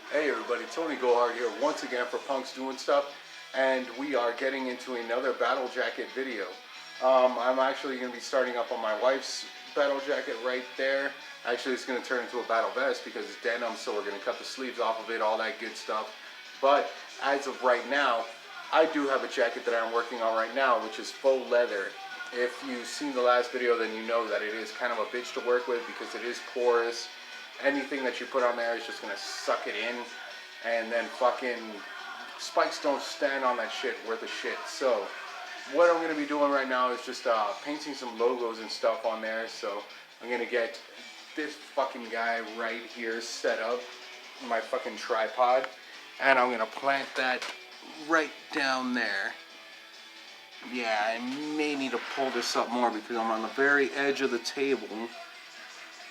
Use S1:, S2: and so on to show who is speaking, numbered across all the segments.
S1: Hey everybody, Tony Gohart here once again for Punks Doing Stuff, and we are getting into another battle jacket video. I'm actually going to be starting up on my wife's battle jacket right there. Actually, it's going to turn into a battle vest because it's denim, so we're going to cut the sleeves off of it, all that good stuff. But as of right now, I do have a jacket that I'm working on right now, which is faux leather. If you've seen the last video, then you know that it is kind of a bitch to work with because it is porous. Anything that you put on there is just gonna suck it in, and then fucking spikes don't stand on that shit worth a shit. So what I'm gonna be doing right now is just painting some logos and stuff on there. So I'm gonna get this fucking guy right here set up, my fucking tripod, and I'm gonna plant that right down there. Yeah, I may need to pull this up more because I'm on the very edge of the table.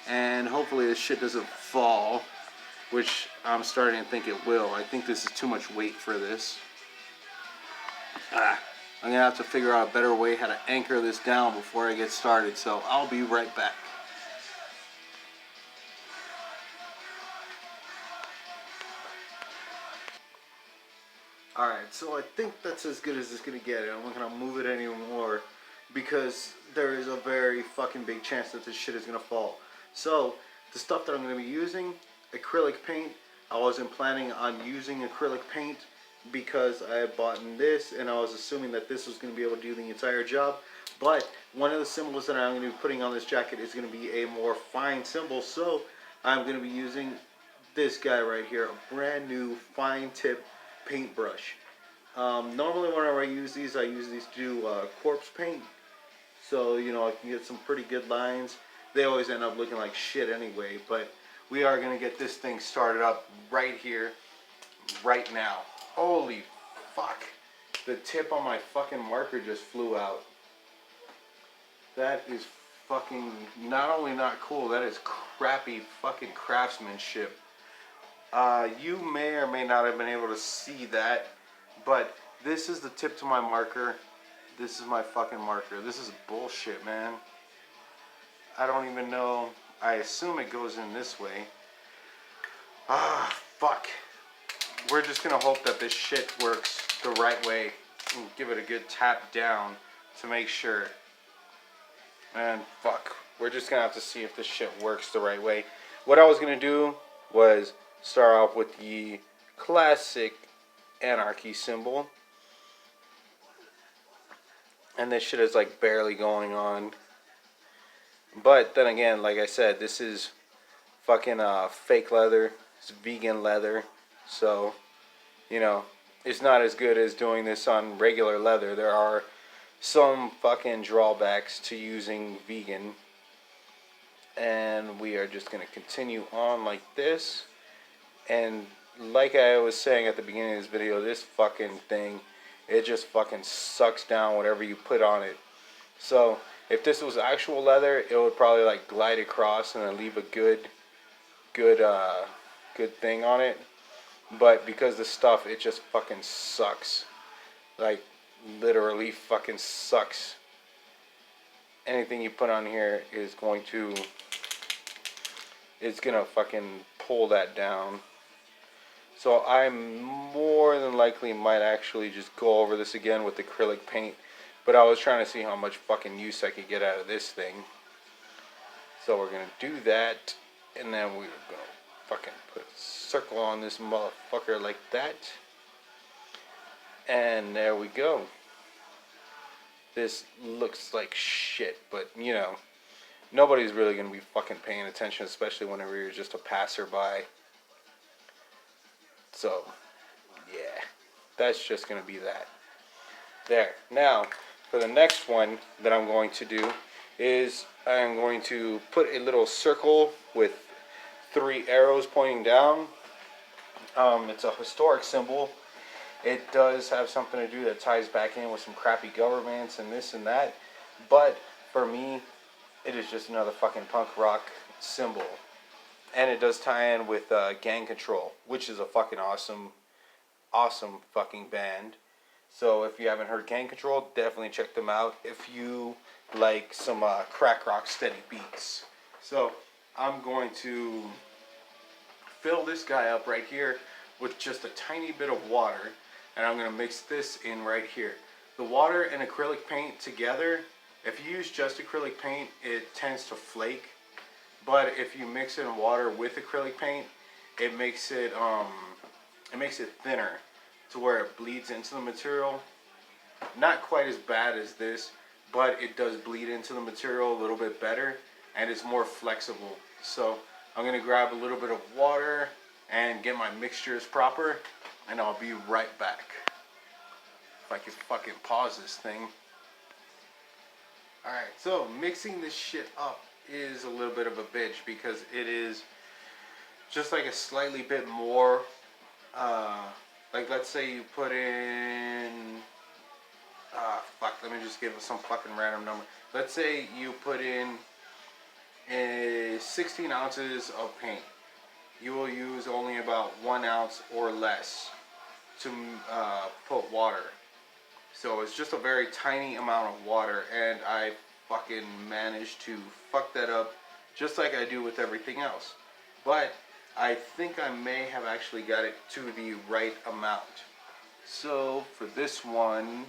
S1: And hopefully this shit doesn't fall, which I'm starting to think it will. I think this is too much weight for this. I'm going to have to figure out a better way how to anchor this down before I get started, so I'll be right back. Alright, so I think that's as good as it's going to get. I'm not going to move it anymore because there is a very fucking big chance that this shit is going to fall. So, the stuff that I'm going to be using, acrylic paint. I wasn't planning on using acrylic paint because I had bought this and I was assuming that this was going to be able to do the entire job. But one of the symbols that I'm going to be putting on this jacket is going to be a more fine symbol. So, I'm going to be using this guy right here, a brand new fine tip paintbrush. Normally whenever I use these to do corpse paint. So, you know, I can get some pretty good lines. They always end up looking like shit anyway, but we are going to get this thing started up right here, right now. Holy fuck. The tip on my fucking marker just flew out. That is fucking not only not cool, that is crappy fucking craftsmanship. You may or may not have been able to see that, but this is the tip to my marker. This is my fucking marker. This is bullshit, man. I don't even know. I assume it goes in this way. Fuck. We're just gonna hope that this shit works the right way and give it a good tap down to make sure. And fuck. We're just gonna have to see if this shit works the right way. What I was gonna do was start off with the classic anarchy symbol. And this shit is like barely going on. But then again, like I said, this is fucking fake leather. It's vegan leather. So, you know, it's not as good as doing this on regular leather. There are some fucking drawbacks to using vegan. And we are just going to continue on like this. And like I was saying at the beginning of this video, this fucking thing, it just fucking sucks down whatever you put on it. So, if this was actual leather, it would probably like glide across and then leave a good thing on it. But because the stuff, it just fucking sucks. Like, literally fucking sucks. Anything you put on here is going to, it's gonna fucking pull that down. So I more than likely might actually just go over this again with acrylic paint. But I was trying to see how much fucking use I could get out of this thing. So we're going to do that. And then we're going to fucking put a circle on this motherfucker like that. And there we go. This looks like shit. But, you know, nobody's really going to be fucking paying attention. Especially whenever you're just a passerby. So, yeah. That's just going to be that. There. Now, for the next one that I'm going to do is I'm going to put a little circle with 3 arrows pointing down. It's a historic symbol. It does have something to do that ties back in with some crappy governments and this and that. But for me, it is just another fucking punk rock symbol. And it does tie in with Gang Control, which is a fucking awesome fucking band. So if you haven't heard Gang Control, definitely check them out if you like some crack rock steady beats. So I'm going to fill this guy up right here with just a tiny bit of water, and I'm going to mix this in right here. The water and acrylic paint together, if you use just acrylic paint, it tends to flake. But if you mix in water with acrylic paint, it makes it thinner to where it bleeds into the material. Not quite as bad as this, but it does bleed into the material a little bit better, and it's more flexible. So I'm going to grab a little bit of water and get my mixtures proper, and I'll be right back. If I can fucking pause this thing. Alright, so mixing this shit up is a little bit of a bitch because it is just like a slightly bit more, like let's say you put in, let me just give it some fucking random number. Let's say you put in 16 ounces of paint. You will use only about 1 ounce or less to put water. So it's just a very tiny amount of water, and I fucking managed to fuck that up just like I do with everything else. But I think I may have actually got it to the right amount. So for this one,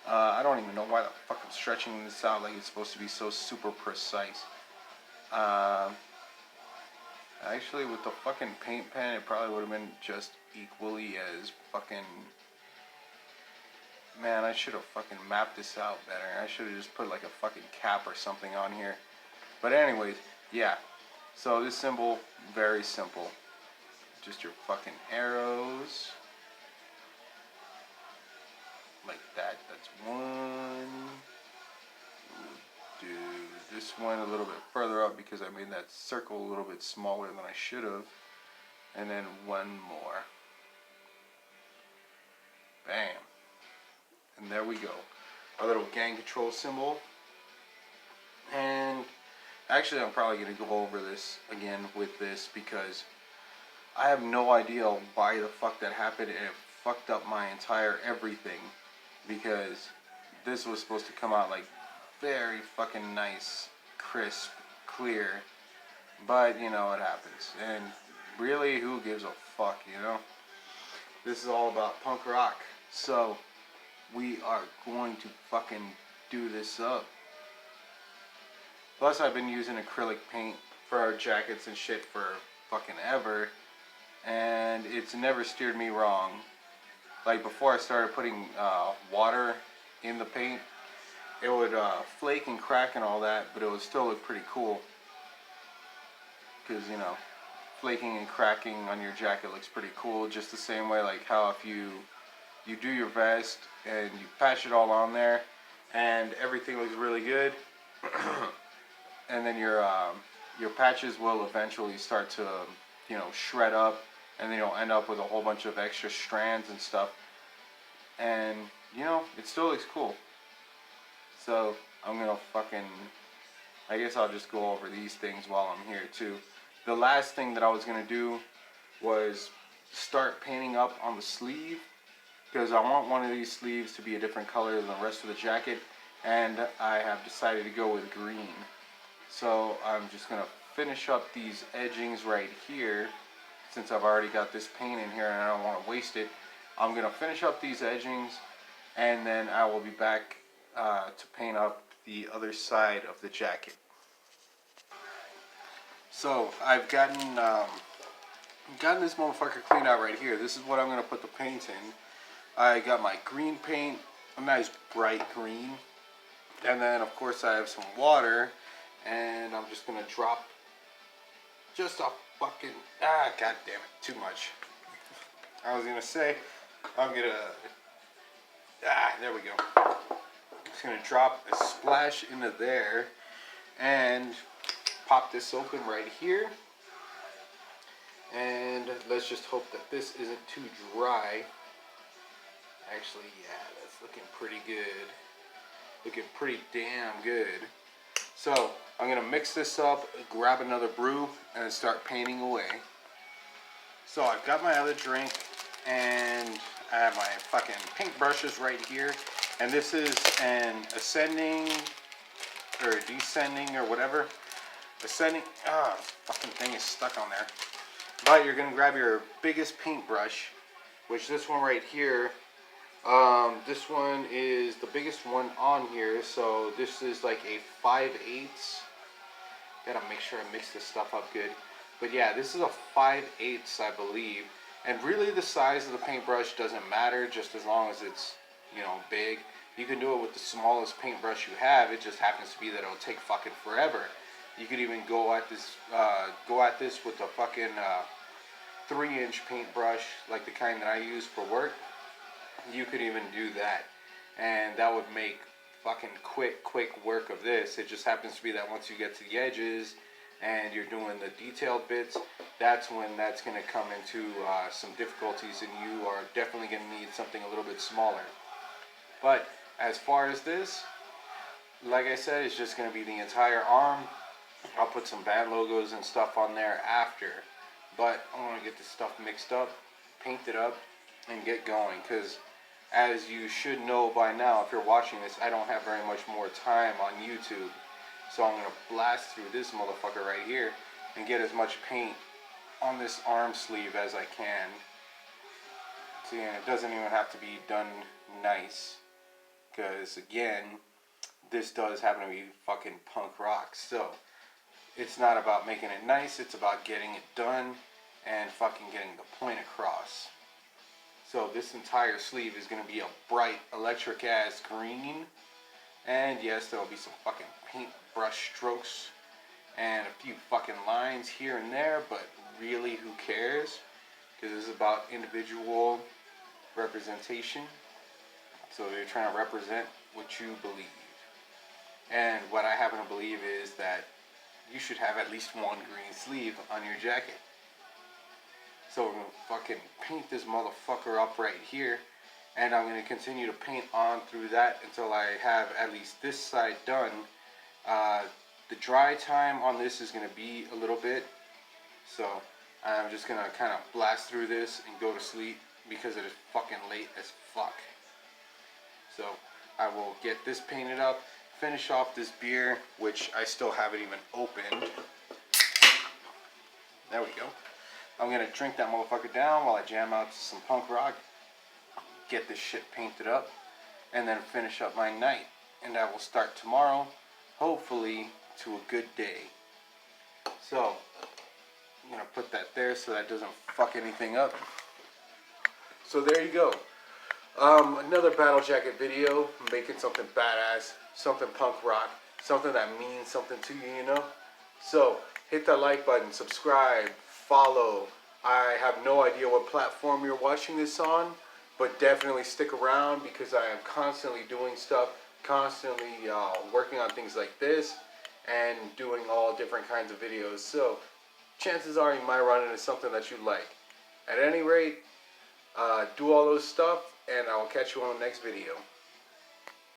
S1: I don't even know why the fuck I'm stretching this out like it's supposed to be so super precise. Actually, with the fucking paint pen, it probably would have been just equally as fucking... Man, I should have fucking mapped this out better. I should have just put like a fucking cap or something on here. But anyways, yeah. So this symbol, very simple. Just your fucking arrows. Like that. That's one. We'll do this one a little bit further up because I made that circle a little bit smaller than I should have. And then one more. Bam. And there we go. Our little gang control symbol. And actually I'm probably going to go over this again with this because I have no idea why the fuck that happened, and it fucked up my entire everything, because this was supposed to come out like very fucking nice, crisp, clear, but you know what happens. And really, who gives a fuck, you know? This is all about punk rock. So we are going to fucking do this up. Plus, I've been using acrylic paint for our jackets and shit for fucking ever, and it's never steered me wrong. Like before I started putting water in the paint, it would flake and crack and all that, but it would still look pretty cool. Because, you know, flaking and cracking on your jacket looks pretty cool, just the same way like how if you do your vest and you patch it all on there and everything looks really good, and then your patches will eventually start to, you know, shred up, and then you'll end up with a whole bunch of extra strands and stuff, and you know, it still looks cool. So I'm gonna fucking, I guess I'll just go over these things while I'm here too. The last thing that I was gonna do was start painting up on the sleeve, because I want one of these sleeves to be a different color than the rest of the jacket, and I have decided to go with green. So I'm just going to finish up these edgings right here, since I've already got this paint in here and I don't want to waste it. I'm going to finish up these edgings, and then I will be back to paint up the other side of the jacket. So I've gotten this motherfucker cleaned out right here. This is what I'm going to put the paint in. I got my green paint, a nice bright green, and then of course I have some water, and I'm just gonna drop just a fucking, god damn it, too much. I was gonna say, I'm gonna, there we go. Just gonna drop a splash into there, and pop this open right here, and let's just hope that this isn't too dry. Actually, yeah, that's looking pretty good. Looking pretty damn good. So, I'm going to mix this up, grab another brew, and start painting away. So, I've got my other drink, and I have my fucking paint brushes right here. And this is an ascending, or descending, or whatever. Ascending, fucking thing is stuck on there. But you're gonna grab your biggest paintbrush, which this one right here, this one is the biggest one on here. So this is like a 5/8. Gotta make sure I mix this stuff up good. But yeah, this is a 5/8, I believe. And really the size of the paintbrush doesn't matter, just as long as it's, you know, big. You can do it with the smallest paintbrush you have. It just happens to be that it'll take fucking forever. You could even go at this with a fucking 3-inch paintbrush, like the kind that I use for work. You could even do that, and that would make fucking quick work of this. It just happens to be that once you get to the edges and you're doing the detailed bits, that's when that's going to come into some difficulties, and you are definitely going to need something a little bit smaller. But as far as this, like I said, it's just going to be the entire arm. I'll put some band logos and stuff on there after, but I want to get this stuff mixed up, paint it up, and get going, because as you should know by now, if you're watching this, I don't have very much more time on YouTube. So I'm going to blast through this motherfucker right here and get as much paint on this arm sleeve as I can. See, and it doesn't even have to be done nice, because again, this does happen to be fucking punk rock. So it's not about making it nice, it's about getting it done and fucking getting the point across. So this entire sleeve is going to be a bright electric ass green. And yes, there will be some fucking paintbrush strokes and a few fucking lines here and there, but really who cares? Because this is about individual representation. So you're trying to represent what you believe. And what I happen to believe is that you should have at least one green sleeve on your jacket. So we're going to fucking paint this motherfucker up right here. And I'm going to continue to paint on through that until I have at least this side done. The dry time on this is going to be a little bit. So I'm just going to kind of blast through this and go to sleep because it is fucking late as fuck. So I will get this painted up, finish off this beer, which I still haven't even opened. There we go. I'm going to drink that motherfucker down while I jam out to some punk rock, get this shit painted up, and then finish up my night. And I will start tomorrow, hopefully, to a good day. So, I'm going to put that there so that doesn't fuck anything up. So there you go. Another Battle Jacket video, making something badass, something punk rock, something that means something to you, you know? So, hit that like button, subscribe, follow. I have no idea what platform you're watching this on, but definitely stick around because I am constantly doing stuff, constantly working on things like this, and doing all different kinds of videos. So, chances are you might run into something that you like. At any rate, do all those stuff, and I will catch you on the next video.